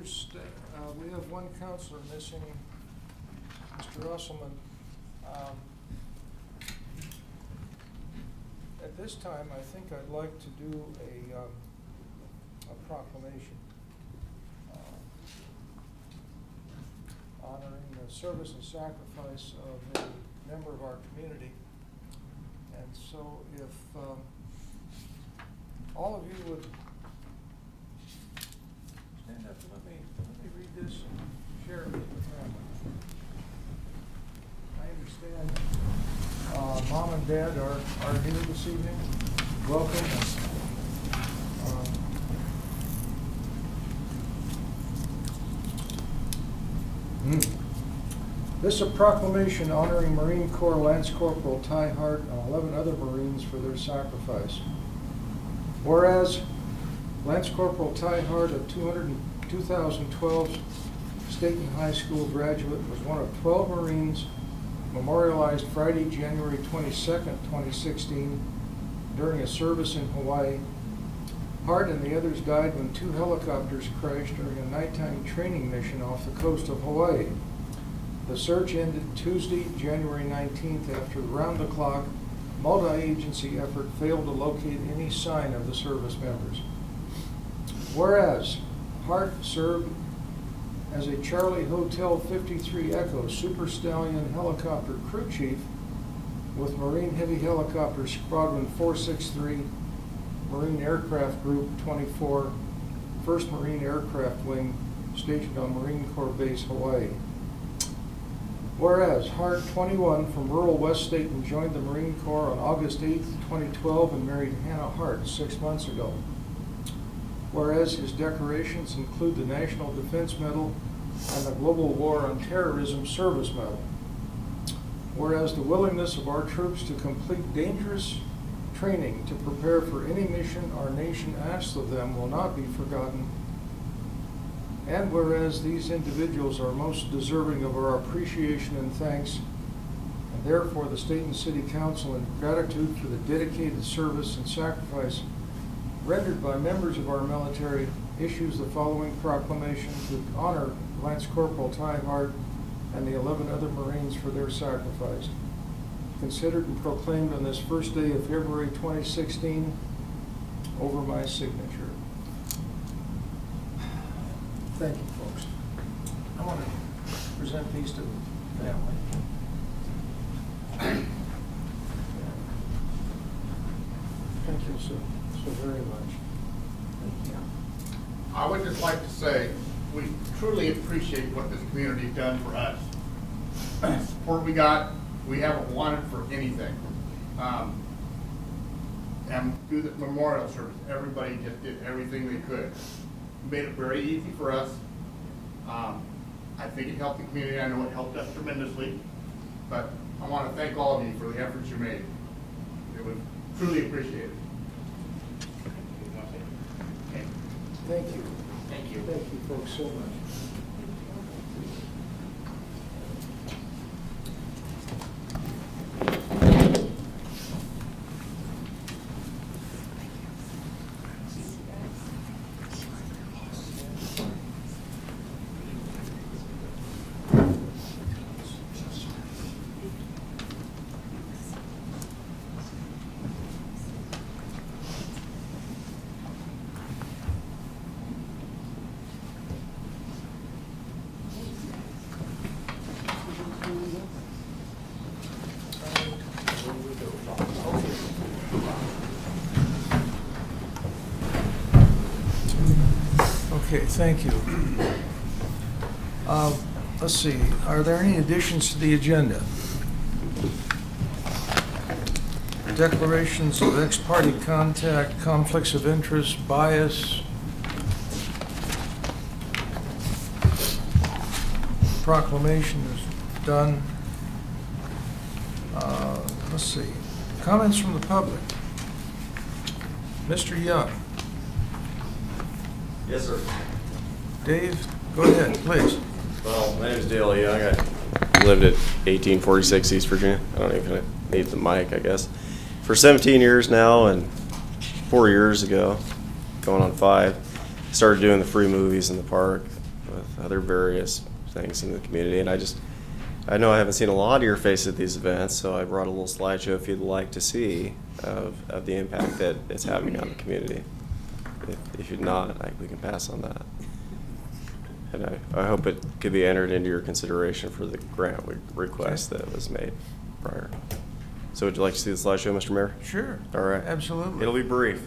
We have one counselor missing, Mr. Usselman. At this time, I think I'd like to do a proclamation honoring the service and sacrifice of a member of our community. And so if all of you would stand up and let me read this and share it with the family. I understand Mom and Dad are here this evening. Welcome. This is a proclamation honoring Marine Corps Lance Corporal Ty Hart and 11 other Marines for their sacrifice. Whereas Lance Corporal Ty Hart, a 2012 Stayton High School graduate, was one of 12 Marines memorialized Friday, January 22nd, 2016, during a service in Hawaii. Hart and the others died when 2 helicopters crashed during a nighttime training mission off the coast of Hawaii. The search ended Tuesday, January 19th, after the round-the-clock, multi-agency effort failed to locate any sign of the service members. Whereas Hart served as a Charlie Hotel 53 Echo Super Stallion helicopter crew chief with Marine Heavy Helicopter Squadron 463, Marine Aircraft Group 24, 1st Marine Aircraft Wing, stationed on Marine Corps Base, Hawaii. Whereas Hart, 21, from rural West Stayton, joined the Marine Corps on August 8, 2012, and married Hannah Hart 6 months ago. Whereas his decorations include the National Defense Medal and the Global War on Terrorism Service Medal. Whereas the willingness of our troops to complete dangerous training to prepare for any mission our nation asks of them will not be forgotten. And whereas these individuals are most deserving of our appreciation and thanks, and therefore the Stayton City Council, in gratitude for the dedicated service and sacrifice rendered by members of our military, issues the following proclamation to honor Lance Corporal Ty Hart and the 11 other Marines for their sacrifice. Considered and proclaimed on this first day of February 2016 over my signature. Thank you, folks. I want to present these to the family. Thank you so very much. Thank you. I would just like to say we truly appreciate what this community has done for us. Support we got, we haven't wanted for anything. And through the memorial service, everybody just did everything they could. Made it very easy for us. I think it helped the community. I know it helped us tremendously. But I want to thank all of you for the efforts you made. It was truly appreciated. Thank you. Thank you. Thank you, folks, so much. Okay, thank you. Let's see, are there any additions to the agenda? Declarations of ex-party contact, conflicts of interest, bias, proclamation is done. Let's see, comments from the public. Mr. Young. Yes, sir. Dave, go ahead, please. Well, my name is Dale Young. I lived at 1846 East Virginia. I don't even need the mic, I guess. For 17 years now, and 4 years ago, going on 5, started doing the free movies in the park. other various things in the community. And I know I haven't seen a lot of your face at these events, so I brought a little slideshow if you'd like to see of the impact that it's having on the community. If you're not, we can pass on that. And I hope it could be entered into your consideration for the grant request that was made prior. So would you like to see the slideshow, Mr. Mayor? Sure. All right. Absolutely. It'll be brief.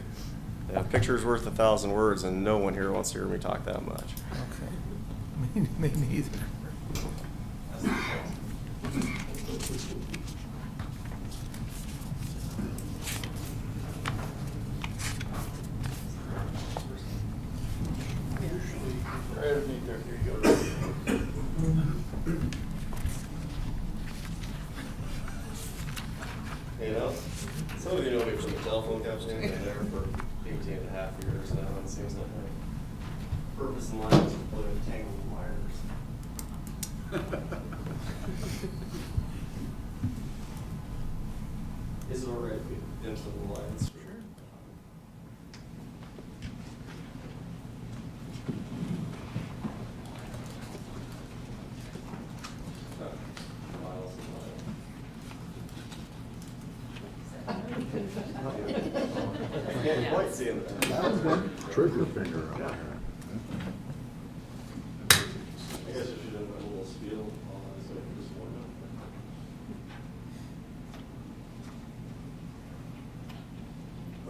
A picture's worth 1,000 words, and no one here wants to hear me talk that much. Okay. Me neither. Right underneath there, here you go. You know, some of you know me from the telephone company. I've been there for 18 and a half years now, and it seems like my purpose in life is to play with tangled wires. Is it all right if we dim some of the lights? Sure. Miles and miles. I can't quite see him. Trigger finger on Yeah. there. I guess I should have done a little spiel on this, so I can just warm up.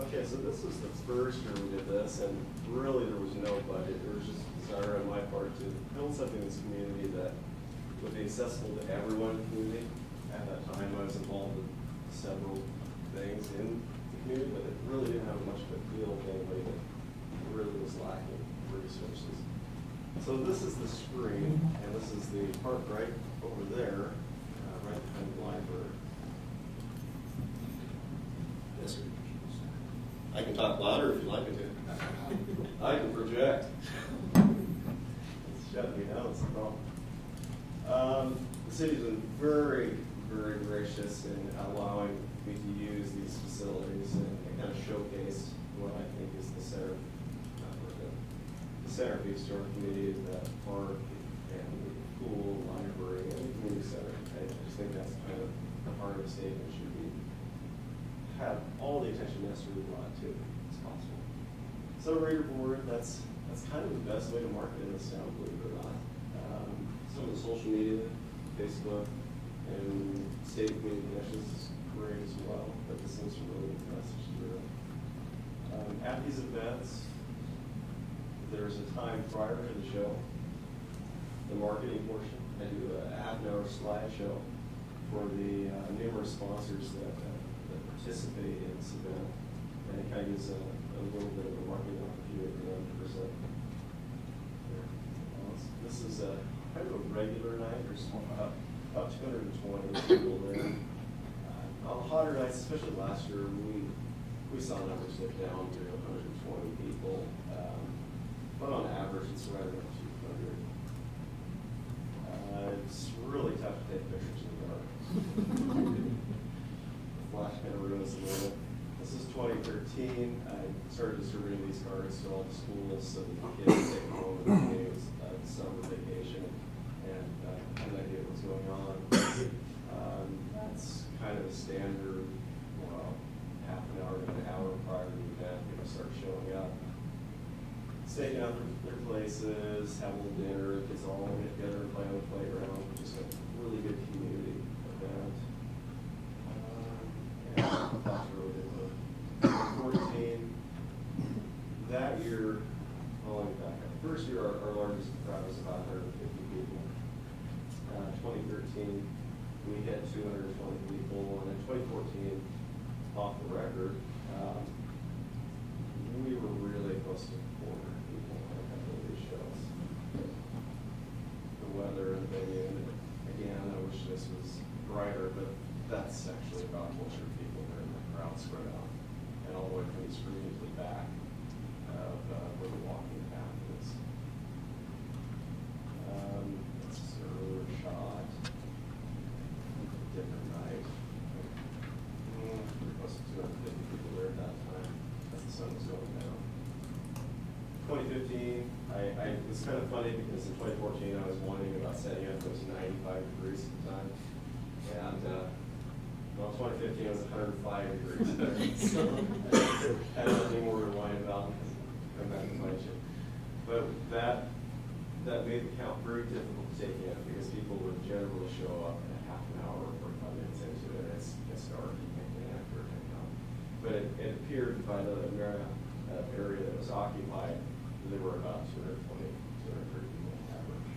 Okay, so this was the first year we did this, and really there was no budget. There was just desire on my part to build something in this community that would be accessible to everyone in the community. At that time, I was involved in several things in the community, but it really didn't have much of a feel family that really was lacking resources. So this is the screen, and this is the Cartwright over there, right behind the library. Yes, sir. I can talk louder if you'd like me to. I can project. It's shut me down, it's a problem. The city's been very, very gracious in allowing me to use these facilities and kind of showcase what I think is the center, the centerpiece to our community is that park and the pool, library, and the community center. I just think that's kind of the heart of the state and should be have all the attention necessary brought to it as possible. So reader board, that's kind of the best way to market in this town, believe it or not. Some of the social media, Facebook, and state community connections is great as well, but this seems to really get the message through. At these events, there's a time prior to the show, the marketing portion. I do a half-an-hour slideshow for the numerous sponsors that participate in this event, and it kind of gives a little bit of a marketing opportunity for them to present. This is a kind of a regular night. There's about 220 people there. On the hotter nights, especially last year, we saw numbers dip down to 120 people, but on average, it's right around 200. It's really tough to take pictures in the dark. Flash kind of ruins the moment. This is 2013. I started distributing these cards to all the schools so that the kids take them home with the games, summer vacation, and have an idea what's going on. That's kind of a standard, half an hour to an hour prior to the event, people start showing up. Staking out their places, have a little dinner, kids all get together and play on the playground. Just a really good community event. And that's really good. 14. That year, well, let me back up. First year, our largest crowd was about 150 people. 2013, we hit 220 people, and in 2014, off the record, we were really close to 400 people at a couple of these shows. The weather and the venue, and again, I wish this was brighter, but that's actually about closer to people there in the crowd spread out, and all the way from the screen to the back of where the walking path is. This is an earlier shot. Different night. Pretty close to 250 people there at that time as the sun was going down. 2015, I was kind of of funny because in 2014 I was warning about setting up, it was 95 degrees at the time. And well, 2015 it was 105 degrees. So I had nothing more to whine about because I'm back to my ship. But that made the count very difficult to take in because people would generally show up in a half an hour or 45 minutes into it. It's dark, you can't get after it. But it appeared by the area that was occupied, there were about 220, 230 people average.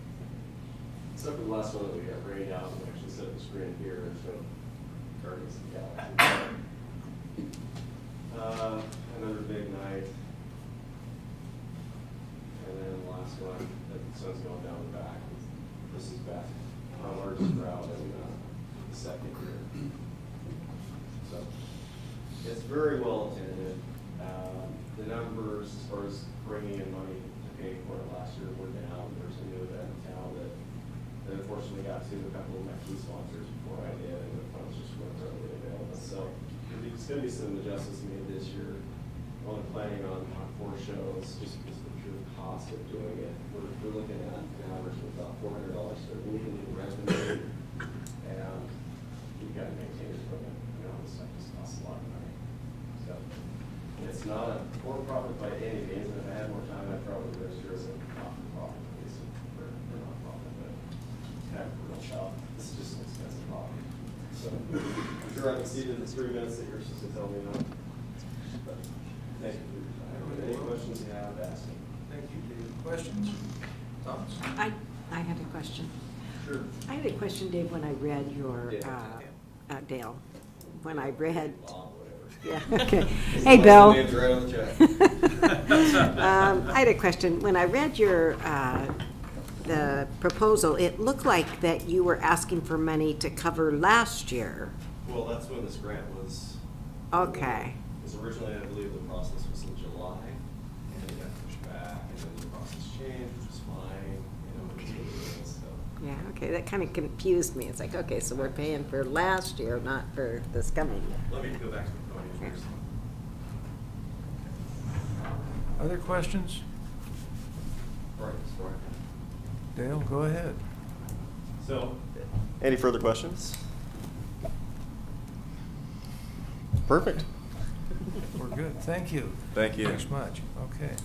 Except for the last one that we got rained out, and we actually set up the screen here and showed Guardians of the Galaxy. Another big night. And then the last one, the sun's going down the back. This is Beth, our largest crowd in the second year. So it's very well attended. The numbers as far as bringing in money to pay for it last year were down. There's a new event in town that unfortunately got to a couple of my key sponsors before I did, and the funds just weren't readily available. So there's going to be some adjustments made this year. We're only planning on 4 shows just because of the pure cost of doing it. We're looking at an average of about $400 for a week in revenue, and we've got to maintain it from it. You know, this stuff just costs a lot of money. So it's not a for-profit by any means, and if I had more time, I'd probably register as a not-for-profit, at least for not-profit, but kind of a real shop. This is just an expensive hobby. So I'm sure I've exceeded the 3 minutes that you're supposed to tell me now. But thank you for your time. Any questions you have, ask me. Thank you, Dave. Questions? Thoughts? I had a question. Sure. I had a question, Dave, when I read your, Dale, when I read, yeah, okay. Hey, Bill. Name's right on the check. I had a question. When I read your, the proposal, it looked like that you were asking for money to cover last year. Well, that's when this grant was. Okay. Because originally, I believe the process was in July, and then it got pushed back, and then the process changed, which was fine, you know, it was what it is, so. Yeah, okay, that kind of confused me. It's like, okay, so we're paying for last year, not for this coming year. Let me go back to the podium first. Other questions? Right, sorry. Dale, go ahead. So, any further questions? Perfect. We're good. Thank you. Thank you. Thanks much. Okay.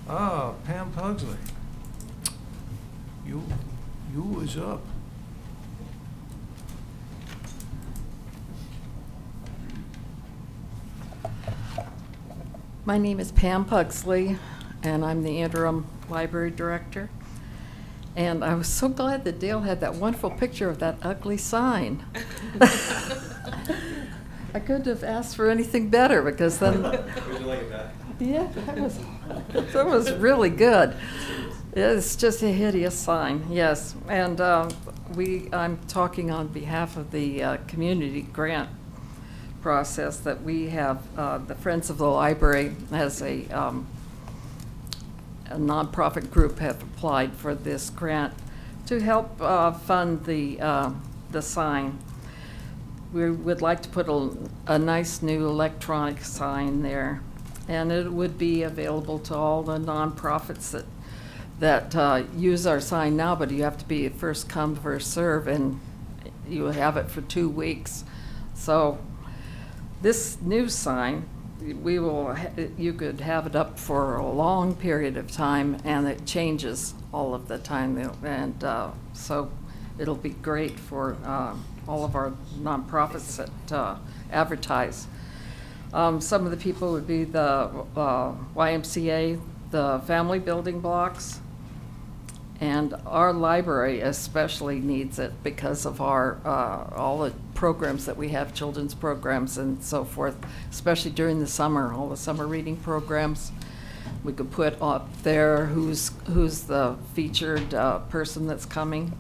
Pam Pugsley. You is up. My name is Pam Pugsley, and I'm the interim library director. And I was so glad that Dale had that wonderful picture of that ugly sign. I couldn't have asked for anything better because then. Would you like it back? Yeah, that was really good. It's just a hideous sign, yes. And I'm talking on behalf of the community grant process that we have. The Friends of the Library as a nonprofit group have applied for this grant to help fund the sign. We would like to put a nice new electronic sign there, and it would be available to all the nonprofits that use our sign now, but you have to be first come, first serve, and you have it for 2 weeks. So this new sign, you could have it up for a long period of time, and it changes all of the time, and so it'll be great for all of our nonprofits that advertise. Some of the people would be the YMCA, the family building blocks, and our library especially needs it because of our all the programs that we have, children's programs and so forth, especially during the summer, all the summer reading programs. We could put up there who's the featured person that's coming.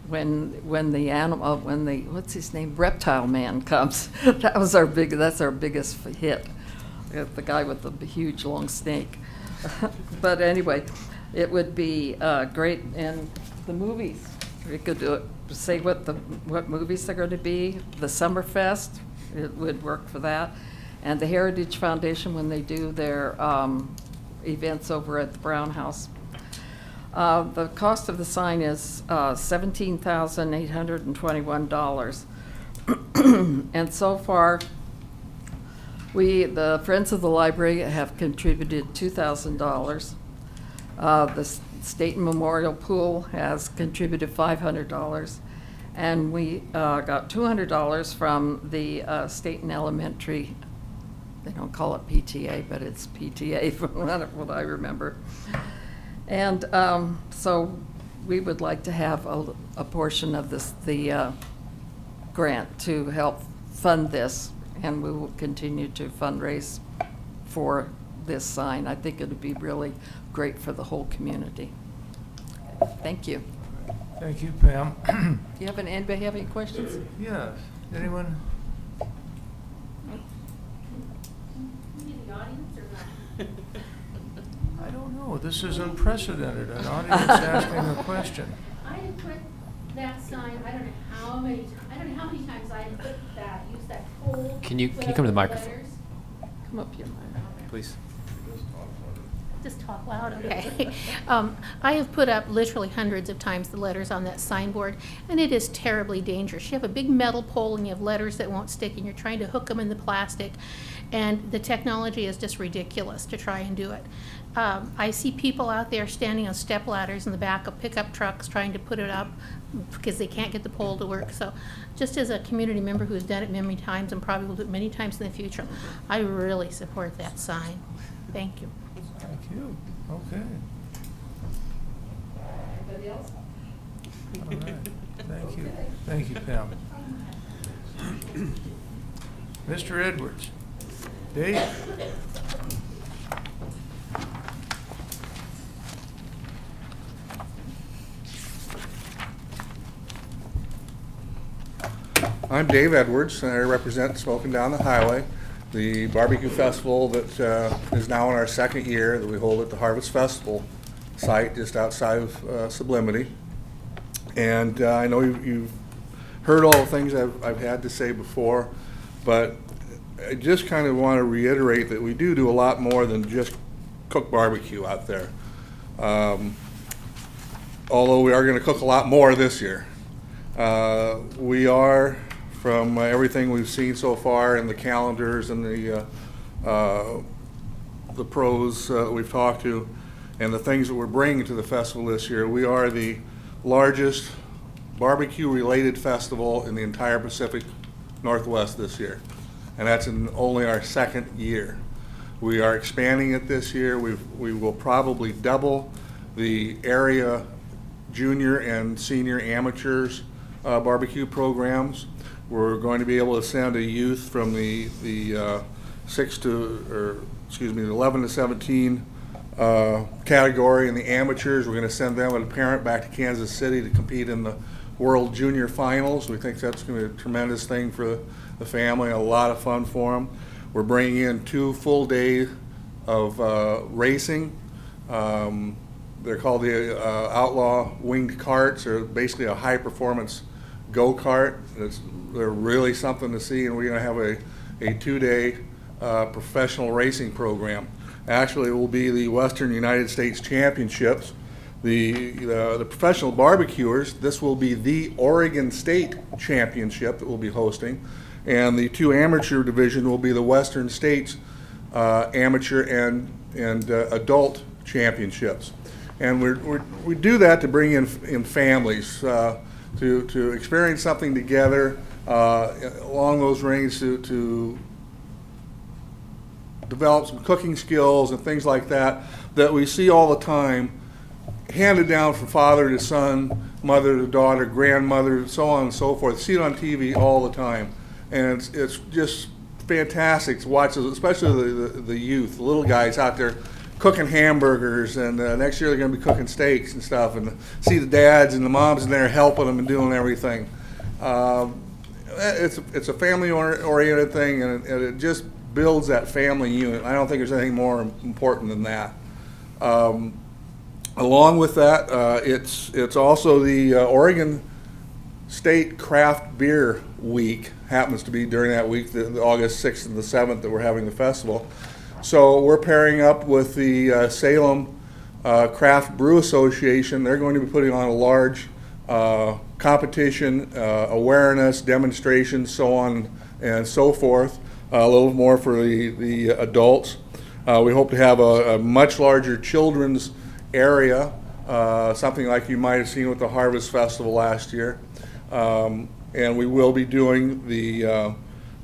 When the what's his name, Reptile Man comes, that's our biggest hit. The guy with the huge long snake. But anyway, it would be great. And the movies, we could say what movies they're going to be. The Summerfest, it would work for that. And the Heritage Foundation, when they do their events over at the Brown House. The cost of the sign is $17,821. And so far, the Friends of the Library have contributed $2,000. The Stayton Memorial Pool has contributed $500. And we got $200 from the Stayton Elementary. They don't call it PTA, but it's PTA from what I remember. And so we would like to have a portion of the grant to help fund this, and we will continue to fundraise for this sign. I think it would be really great for the whole community. Thank you. Thank you, Pam. Do you have anybody have any questions? Yes, anyone? The audience or not? I don't know, this is unprecedented, an audience asking a question. I had put that sign, I don't know how many times I had put that, used that pole. Can you put come up to the the microphone? letters. Come up here, Myra. Please. Just talk loud, okay. I have put up literally hundreds of times the letters on that signboard, and it is terribly dangerous. You have a big metal pole and you have letters that won't stick, and you're trying to hook them in the plastic, and the technology is just ridiculous to try and do it. I see people out there standing on step ladders in the back of pickup trucks trying to put it up because they can't get the pole to work. So just as a community member who's done it many times and probably will do it many times in the future, I really support that sign. Thank you. Thank you, okay. Anybody else? All right, thank you, Pam. Mr. Edwards. Dave? I'm Dave Edwards, and I represent Smoking Down the Highway, the barbecue festival that is now in our second year that we hold at the Harvest Festival site just outside of Sublimity. And I know you've heard all the things I've had to say before, but I just kind of want to reiterate that we do a lot more than just cook barbecue out there. Although we are going to cook a lot more this year. We are, from everything we've seen so far in the calendars and the pros we've talked to, and the things that we're bringing to the festival this year, we are the largest barbecue-related festival in the entire Pacific Northwest this year, and that's in only our second year. We are expanding it this year. We will probably double the area junior and senior amateurs barbecue programs. We're going to be able to send a youth from the 11 to 17 category in the amateurs. We're going to send them and a parent back to Kansas City to compete in the World Junior Finals. We think that's going to be a tremendous thing for the family, a lot of fun for them. We're bringing in 2 full days of racing. They're called the Outlaw Winged Carts. They're basically a high-performance go-kart. They're really something to see, and we're going to have a 2-day professional racing program. Actually, it will be the Western United States Championships. The professional barbecuers, this will be the Oregon State Championship that we'll be hosting, and the 2 amateur division will be the Western States Amateur and Adult Championships. And we do that to bring in families to experience something together along those ranges to develop some cooking skills and things like that we see all the time handed down from father to son, mother to daughter, grandmother, so on and so forth. See it on TV all the time, and it's just fantastic to watch, especially the youth, the little guys out there cooking hamburgers, and next year they're going to be cooking steaks and stuff, and see the dads and the moms in there helping them and doing everything. It's a family-oriented thing, and it just builds that family unit. I don't think there's anything more important than that. Along with that, it's also the Oregon State Craft Beer Week. Happens to be during that week, the August 6th and the 7th that we're having the festival. So we're pairing up with the Salem Craft Brew Association. They're going to be putting on a large competition, awareness, demonstrations, so on and so forth. A little more for the adults. We hope to have a much larger children's area, something like you might have seen with the Harvest Festival last year. And we will be doing the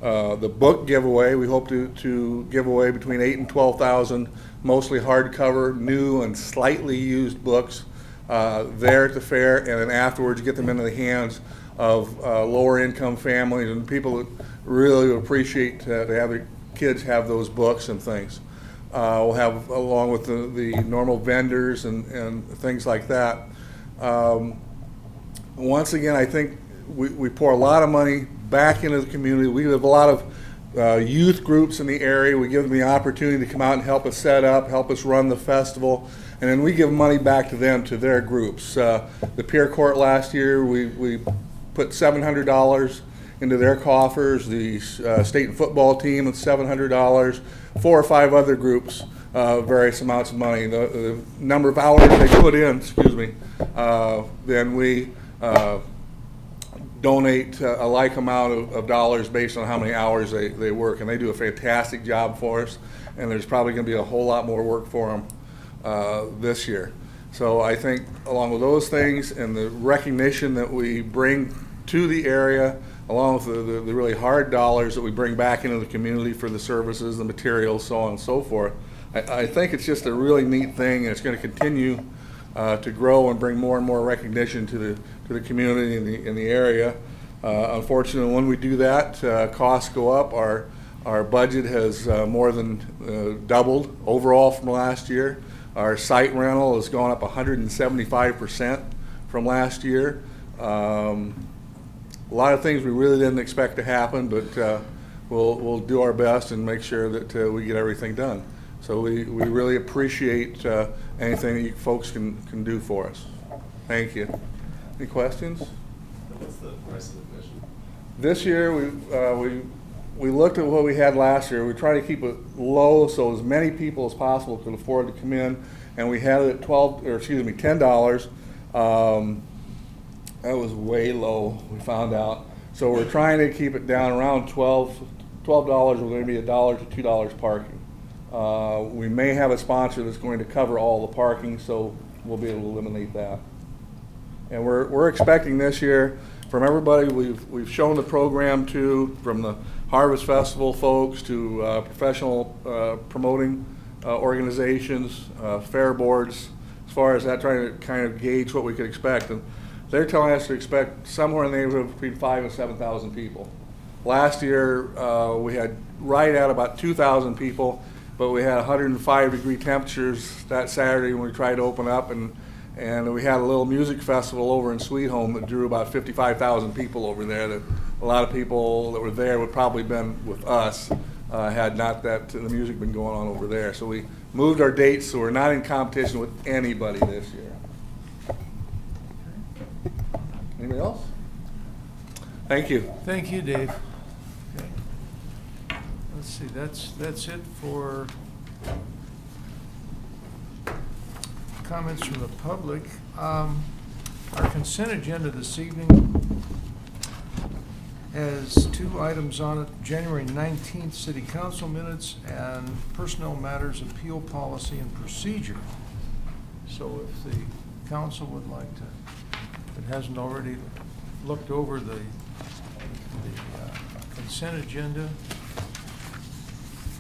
book giveaway. We hope to give away between 8,000 and 12,000 mostly hardcover, new and slightly used books there at the fair, and then afterwards get them into the hands of lower income families and people that really appreciate to have their kids have those books and things. We'll have, along with the normal vendors and things like that. Once again, I think we pour a lot of money back into the community. We have a lot of youth groups in the area. We give them the opportunity to come out and help us set up, help us run the festival, and then we give money back to them, to their groups. The Pier Court last year, we put $700 into their coffers. The Stayton football team with $700. 4 or 5 other groups, various amounts of money. The number of hours they put in, then we donate a like amount of dollars based on how many hours they work, and they do a fantastic job for us, and there's probably going to be a whole lot more work for them this year. So I think along with those things and the recognition that we bring to the area, along with the really hard dollars that we bring back into the community for the services, the materials, so on and so forth, I think it's just a really neat thing, and it's going to continue to grow and bring more and more recognition to the community in the area. Unfortunately, when we do that, costs go up. Our budget has more than doubled overall from last year. Our site rental has gone up 175% from last year. A lot of things we really didn't expect to happen, but we'll do our best and make sure that we get everything done. So we really appreciate anything that you folks can do for us. Thank you. Any questions? What's the price of admission? This year we looked at what we had last year. We tried to keep it low so as many people as possible could afford to come in, and we had it at $10. That was way low, we found out. So we're trying to keep it down around $12. We're going to be $1 to $2 parking. We may have a sponsor that's going to cover all the parking, so we'll be able to eliminate that. And we're expecting this year from everybody we've shown the program to, from the Harvest Festival folks to professional promoting organizations, fair boards, as far as that, trying to kind of gauge what we could expect. And they're telling us to expect somewhere in the neighborhood of between 5,000 and 7,000 people. Last year, we had right at about 2,000 people, but we had 105-degree temperatures that Saturday when we tried to open up, and we had a little music festival over in Sweet Home that drew about 55,000 people over there. That a lot of people that were there would probably been with us had not the music been going on over there. So we moved our dates, so we're not in competition with anybody this year. Anybody else? Thank you. Thank you, Dave. Okay. Let's see, that's it for comments from the public. Our consent agenda this evening has 2 items on it: January 19th City Council minutes and personnel matters appeal policy and procedure. So if the council would like to, if it hasn't already looked over the consent agenda,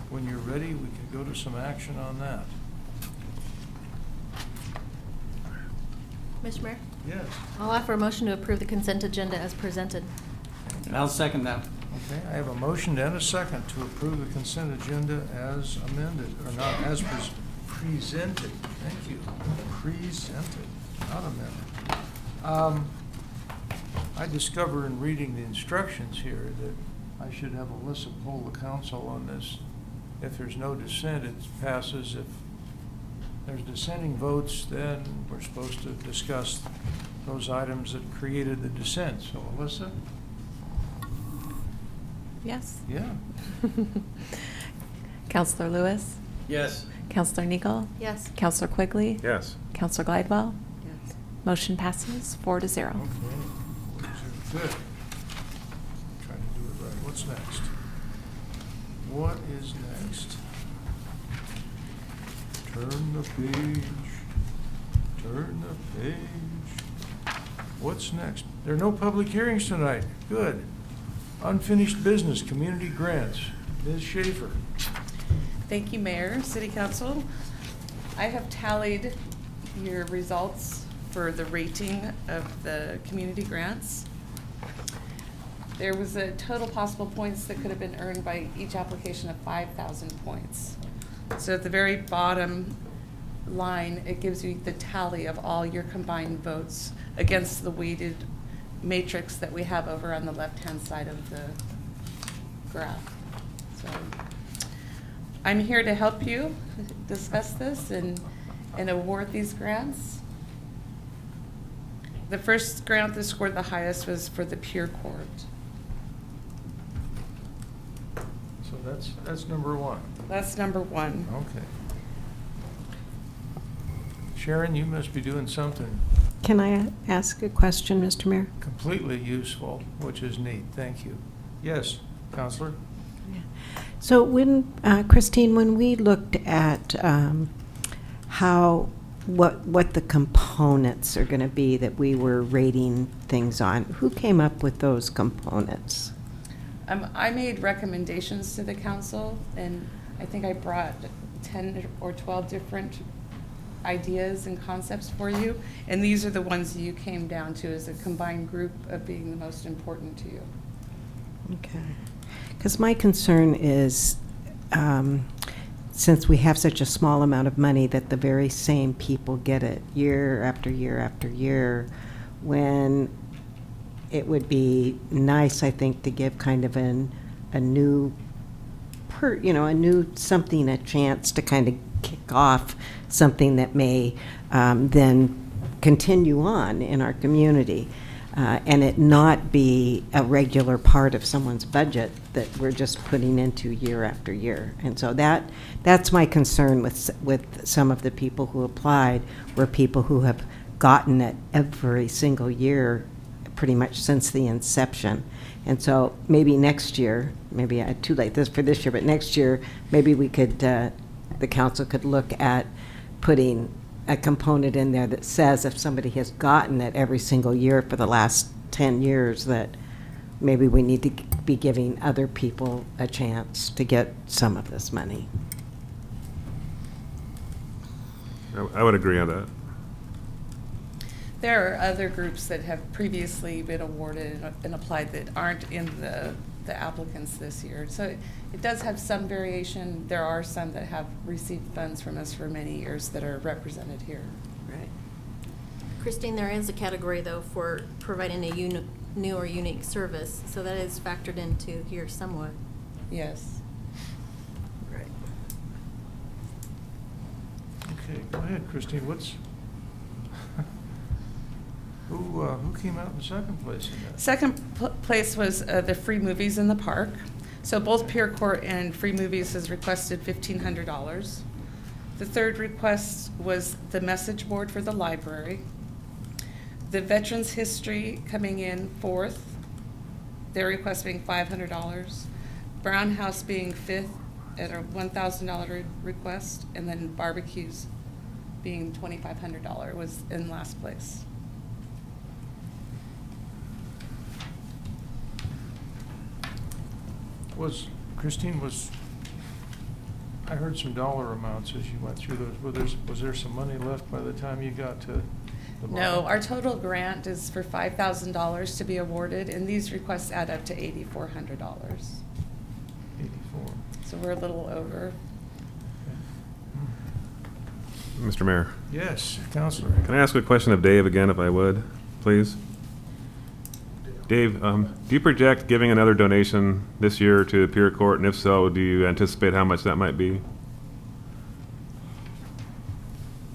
when you're ready, we can go to some action on that. Mr. Mayor, Yes. I'll offer a motion to approve the consent agenda as presented. I'll second that. Okay, I have a motion and a second to approve the consent agenda as amended, or not, as presented. Thank you. Presented, not amended. I discover in reading the instructions here that I should have Alyssa poll the council on this. If there's no dissent, it passes. If there's dissenting votes, then we're supposed to discuss those items that created the dissent. So, Alyssa? Yes. Yeah. Counselor Lewis, Yes. Counselor Nagel? Yes. Counselor Quigley? Yes. Counselor Glidewell? Yes. Motion passes 4-0. Okay. Good. Trying to do it right. What's next? What is next? Turn the page. Turn the page. What's next? There are no public hearings tonight. Good. Unfinished business, community grants. Ms. Schaefer. Thank you, Mayor, City Council. I have tallied your results for the rating of the community grants. There was a total possible points that could have been earned by each application of 5,000 points. So at the very bottom line, it gives you the tally of all your combined votes against the weighted matrix that we have over on the left-hand side of the graph. So I'm here to help you discuss this and award these grants. The first grant that scored the highest was for the Pure Court. So that's number one. That's number one. Okay. Sharon, you must be doing something Can I ask a question, Mr. Mayor? completely useful, which is neat. Thank you. Yes, Counselor? So when, Christine, when we looked at what the components are going to be that we were rating things on, who came up with those components? I made recommendations to the council, and I think I brought 10 or 12 different ideas and concepts for you, and these are the ones you came down to as a combined group of being the most important to you. Okay. Because my concern is, since we have such a small amount of money, that the very same people get it year after year after year, when it would be nice, I think, to give kind of a new something, a chance to kind of kick off something that may then continue on in our community. And it not be a regular part of someone's budget that we're just putting into year after year. And so that's my concern with some of the people who applied, were people who have gotten it every single year pretty much since the inception. And so maybe next year, maybe too late for this year, but next year, maybe we could, the council could look at putting a component in there that says if somebody has gotten it every single year for the last 10 years, that maybe we need to be giving other people a chance to get some of this money. I would agree on that. There are other groups that have previously been awarded and applied that aren't in the applicants this year. So it does have some variation. There are some that have received funds from us for many years that are represented here. Right. Christine, there is a category, though, for providing a new or unique service, so that is factored into here somewhat. Yes. Right. Okay, go ahead, Christine. Who came out in second place in that? Second place was the free movies in the park. So both Pure Court and Free Movies has requested $1,500. The third request was the message board for the library. The Veterans History coming in fourth, their request being $500. Brown House being fifth at a $1,000 request, and then barbecues being $2,500 was in last place. Christine, I heard some dollar amounts as you went through those. Was there some money left by the time you got to the bottom? No, our total grant is for $5,000 to be awarded, and these requests add up to $8,400. 84. So we're a little over. Mr. Mayor, Yes, Counselor. can I ask a question of Dave again, if I would, please? Dave, do you project giving another donation this year to Pure Court, and if so, do you anticipate how much that might be?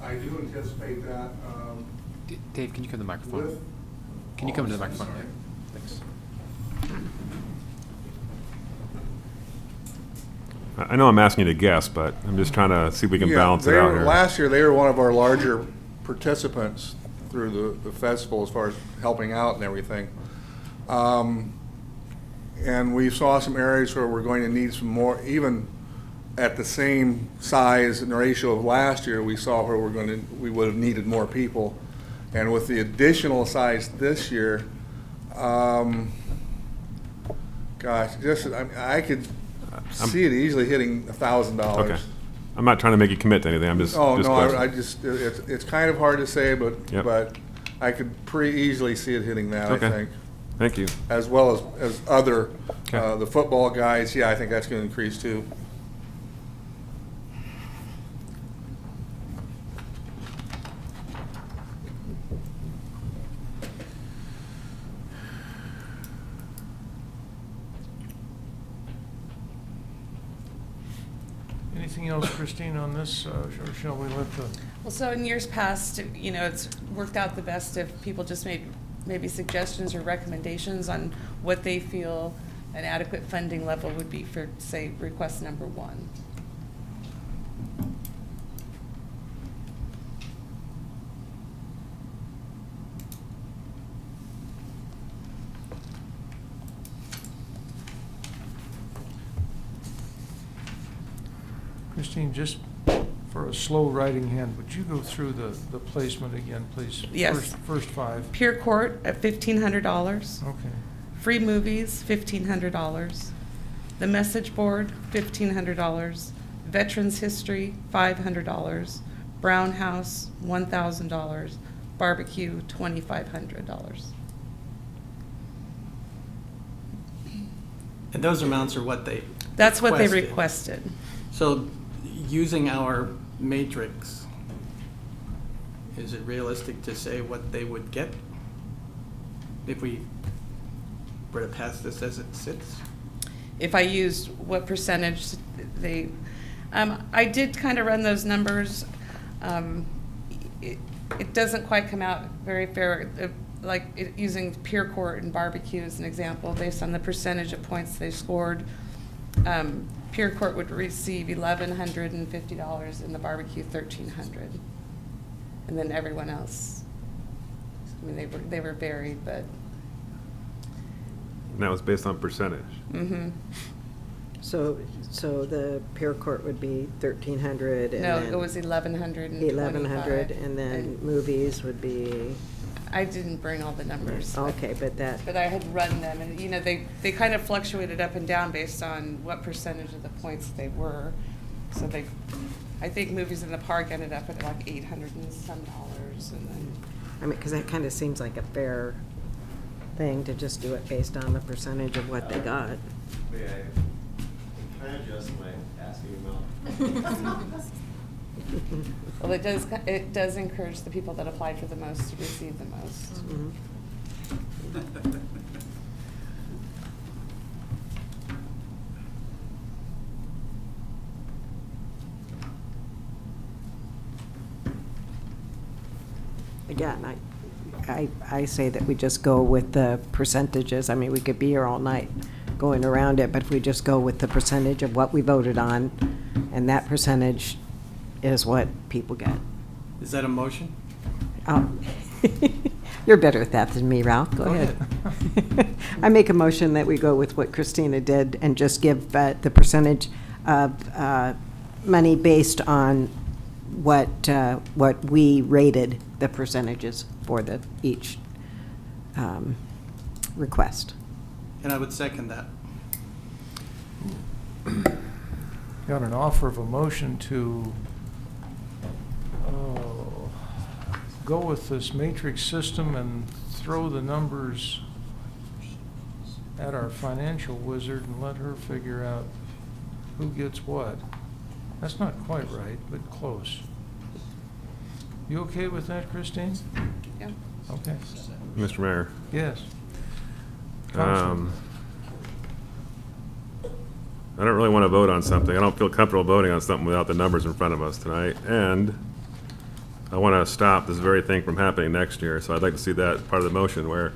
I do anticipate that. Dave, can you come to the microphone? Can you come to the microphone? Sorry. Thanks. I know I'm asking you to guess, but I'm just trying to see if we can Yeah, balance it they out were- here. Last year, they were one of our larger participants through the festival as far as helping out and everything. And we saw some areas where we're going to need some more, even at the same size and ratio of last year, we saw where we would have needed more people. And with the additional size this year, I could see it easily hitting $1,000. Okay. I'm not trying to make you commit to anything. I'm just. Oh, just no, questioning. it's kind of hard to say, but, Yep. but I could pretty easily see it hitting that, I Okay. think. Thank you. As well as other, Okay. the football guys, yeah, I think that's gonna increase too. Anything else, Christine, on this, or shall we let the? Well, so in years past, it's worked out the best if people just made maybe suggestions or recommendations on what they feel an adequate funding level would be for, say, request number 1. Christine, just for a slow writing hand, would you go through the placement again, please? Yes. First 5. Pier Court at $1,500. Okay. Free movies, $1,500. The message board, $1,500. Veterans History, $500. Brown House, $1,000. Barbecue, $2,500. And those amounts are what they That's what they requested. requested. So using our matrix, is it realistic to say what they would get if we were to pass this as it sits? If I used what percentage they, I did kind of run those numbers. It doesn't quite come out very fair, using Pier Court and Barbecue as an example, based on the percentage of points they scored. Pier Court would receive $1,150 and the Barbecue $1,300, and then everyone else. I mean, they were varied, but. And that was based on percentage. Mm-hmm. So the Pier Court would be 1,300 and No, then it was 1,125. 1,100, and then movies would be, I didn't bring all the numbers. okay, but that, But I had run them, and, they kind of fluctuated up and down based on what percentage of the points they were. So I think Movies in the Park ended up at like $800 and some, and then. I mean, because that kind of seems like a fair thing to just do it based on the percentage of what they got. May I kind of adjust my asking amount? Well, it does encourage the people that applied for the most to receive the most. Mhm. Again, I say that we just go with the percentages. I mean, we could be here all night going around it, but if we just go with the percentage of what we voted on, and that percentage is what people get. Is that a motion? Oh. You're better at that than me, Ralph. Go ahead. I make a motion that we go with what Christina did and just give the percentage of money based on what we rated the percentages for each request. And I would second that. Got an offer of a motion to go with this matrix system and throw the numbers at our financial wizard and let her figure out who gets what. That's not quite right, but close. You okay with that, Christine? Yeah. Okay. Mr. Mayor. Yes. I don't really want to vote on something. I don't feel comfortable voting on something without the numbers in front of us tonight. And I want to stop this very thing from happening next year. So I'd like to see that part of the motion where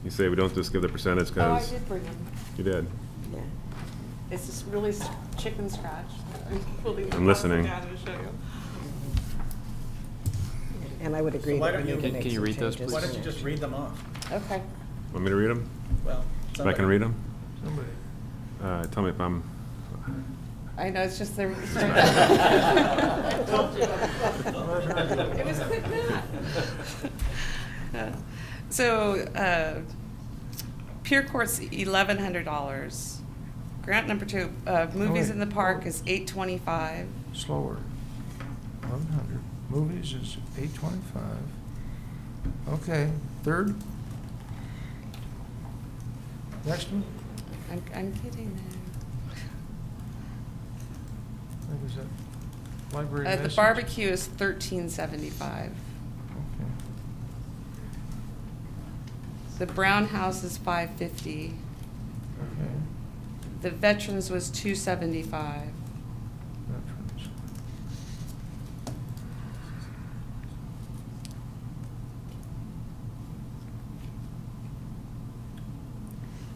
you say we don't just give the percentage Oh, I because did bring them. you did. Yeah. It's just really chicken scratch. I'm listening. And I would agree So why that we don't you- need to Can make you some read those, changes. please? Why don't you just read them off? Okay. Want me to read them? Well, If I can read them? Somebody. Tell me if I'm, I know, it's just there. It was quick math. So, Pier Court's $1,100. Grant number 2, movies in the park is $825. Slower. 1,100. Movies is 825. Okay, third? Next one? I'm getting there. What was that? Library The message? barbecue is $13.75. Okay. The Brown House is $5.50. Okay. The Veterans was $2.75. Veterans.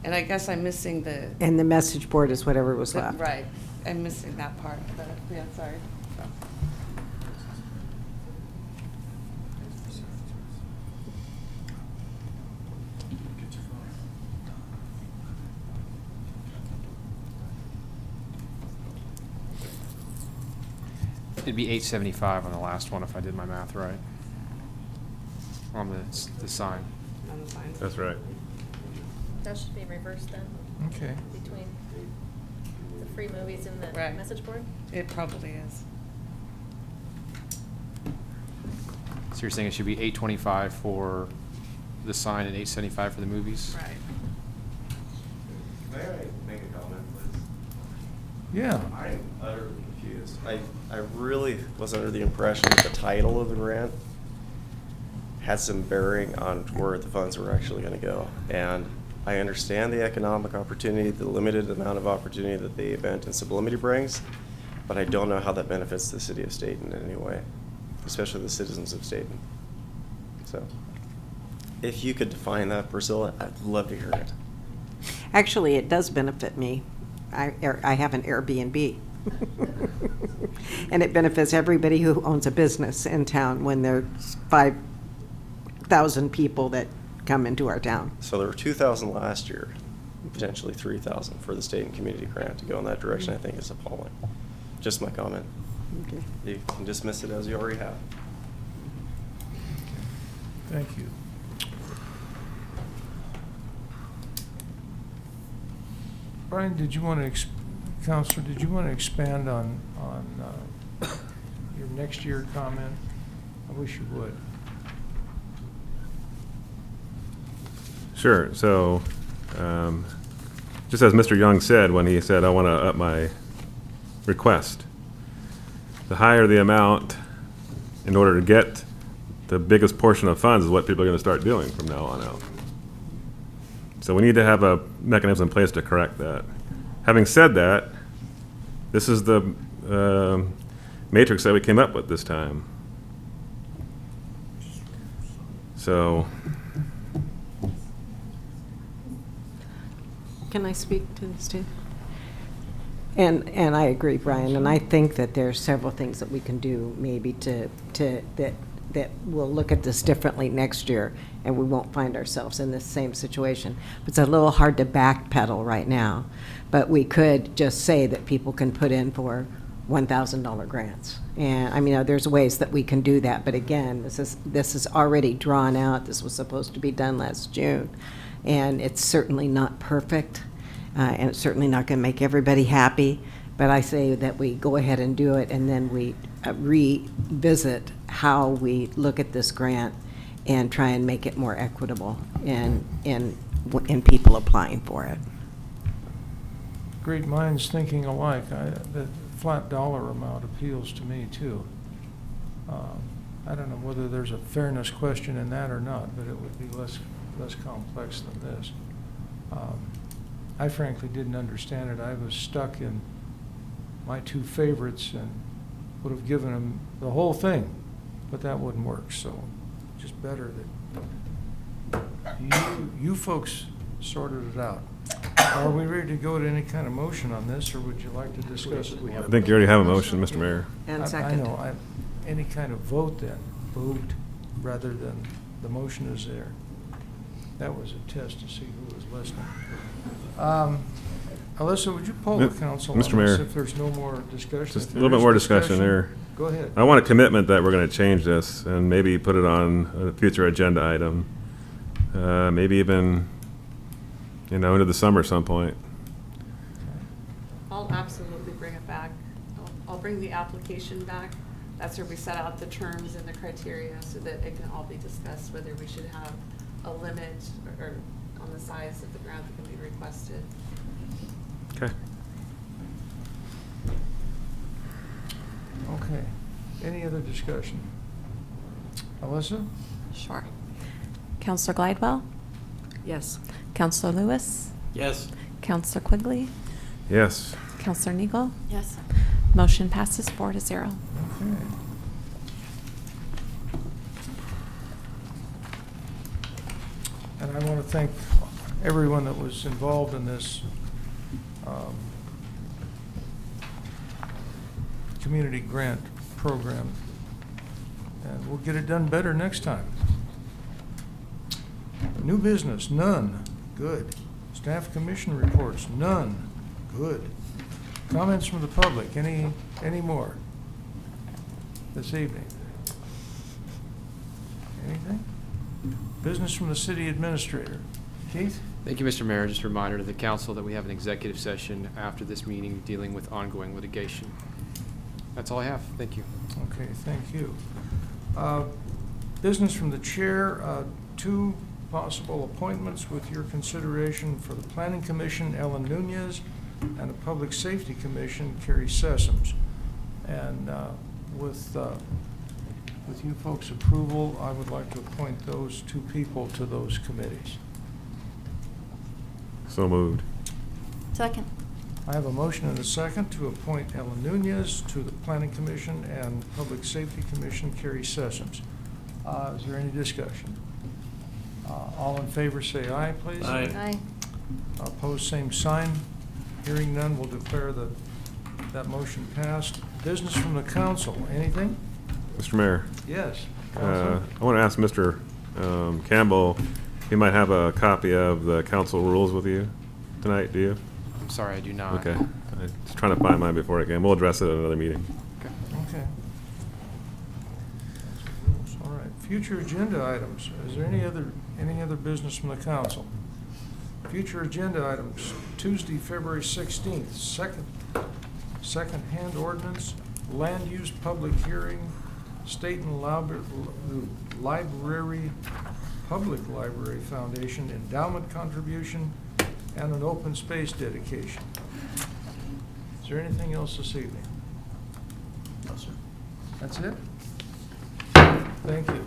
And I guess I'm missing the. And the message board is whatever was left. Right, I'm missing that part, but, yeah, sorry. It'd be 875 on the last one if I did my math right. On the sign. On the sign. that's right. That should be reversed then, Okay. between the free movies and the Right. message board? It probably is. So you're saying it should be 825 for the sign and 875 for the movies? Right. May I make a comment, please? Yeah. I'm utterly confused. I really was under the impression that the title of the grant had some bearing on where the funds were actually going to go. And I understand the economic opportunity, the limited amount of opportunity that the event in Sublimity brings, but I don't know how that benefits the city of Stayton in any way, especially the citizens of Stayton. So, if you could define that, Priscilla, I'd love to hear it. Actually, it does benefit me. I have an Airbnb. And it benefits everybody who owns a business in town when there's 5,000 people that come into our town. So there were 2,000 last year, potentially 3,000 for the Stayton Community Grant. To go in that direction, I think is appalling. Just my comment. Okay. You can dismiss it as you already have. Thank you. Brian, did you want to, Counselor, did you want to expand on your next year comment? I wish you would. Sure. So, just as Mr. Young said when he said, I want to up my request, the higher the amount in order to get the biggest portion of funds is what people are going to start doing from now on out. So we need to have a mechanism in place to correct that. Having said that, this is the matrix that we came up with this time. So, Can I speak to this too? And I agree, Brian, and I think that there are several things that we can do maybe that we'll look at this differently next year and we won't find ourselves in this same situation. It's a little hard to backpedal right now, but we could just say that people can put in for $1,000 grants. And I mean, there's ways that we can do that, but again, this is already drawn out. This was supposed to be done last June, and it's certainly not perfect, and it's certainly not going to make everybody happy. But I say that we go ahead and do it, and then we revisit how we look at this grant and try and make it more equitable in people applying for it. Great minds thinking alike. The flat dollar amount appeals to me too. I don't know whether there's a fairness question in that or not, but it would be less complex than this. I frankly didn't understand it. I was stuck in my two favorites and would have given them the whole thing, but that wouldn't work. So just better that you folks sorted it out. Are we ready to go to any kind of motion on this, or would you like to discuss it? I think you already have a motion, Mr. Mayor. And I second. know, any kind of vote then, vote, rather than the motion is there. That was a test to see who was listening. Alyssa, would you poll the council on Mr. this Mayor. if there's no more discussion? Just If a little there bit is more discussion there. Go ahead. I want a commitment that we're going to change this and maybe put it on a future agenda item. Maybe even, into the summer some point. I'll absolutely bring it back. I'll bring the application back. That's where we set out the terms and the criteria so that it can all be discussed, whether we should have a limit or on the size of the grant that can be requested. Okay. Okay. Any other discussion? Alyssa? Sure. Counselor Glidewell? Yes. Counselor Lewis? Yes. Counselor Quigley? Yes. Counselor Neagle? Yes. Motion passes 4-0. Okay. And I want to thank everyone that was involved in this community grant program. And we'll get it done better next time. New business, none. Good. Staff commission reports, none. Good. Comments from the public, any more this evening? Anything? Business from the city administrator. Keith? Thank you, Mr. Mayor. Just a reminder to the council that we have an executive session after this meeting dealing with ongoing litigation. That's all I have. Thank you. Okay, thank you. Business from the chair, 2 possible appointments with your consideration for the Planning Commission, Ellen Nunez, and the Public Safety Commission, Carrie Sessoms. And with you folks' approval, I would like to appoint those 2 people to those committees. So moved. Second. I have a motion and a second to appoint Ellen Nunez to the Planning Commission and Public Safety Commission, Carrie Sessoms. Is there any discussion? All in favor say aye, please. Aye. Aye. Opposed, same sign. Hearing none, we'll declare that motion passed. Business from the council, anything? Mr. Mayor. Yes. I want to ask Mr. Campbell, he might have a copy of the council rules with you tonight, do you? I'm sorry, I do not. Okay. I'm just trying to find mine before I can. We'll address it at another meeting. Okay. Okay. All right. Future agenda items. Is there any other business from the council? Future agenda items. Tuesday, February 16th, second-hand ordinance, land use public hearing, Stayton Library, Public Library Foundation endowment contribution, and an open space dedication. Is there anything else this evening? No, sir. That's it? Thank you.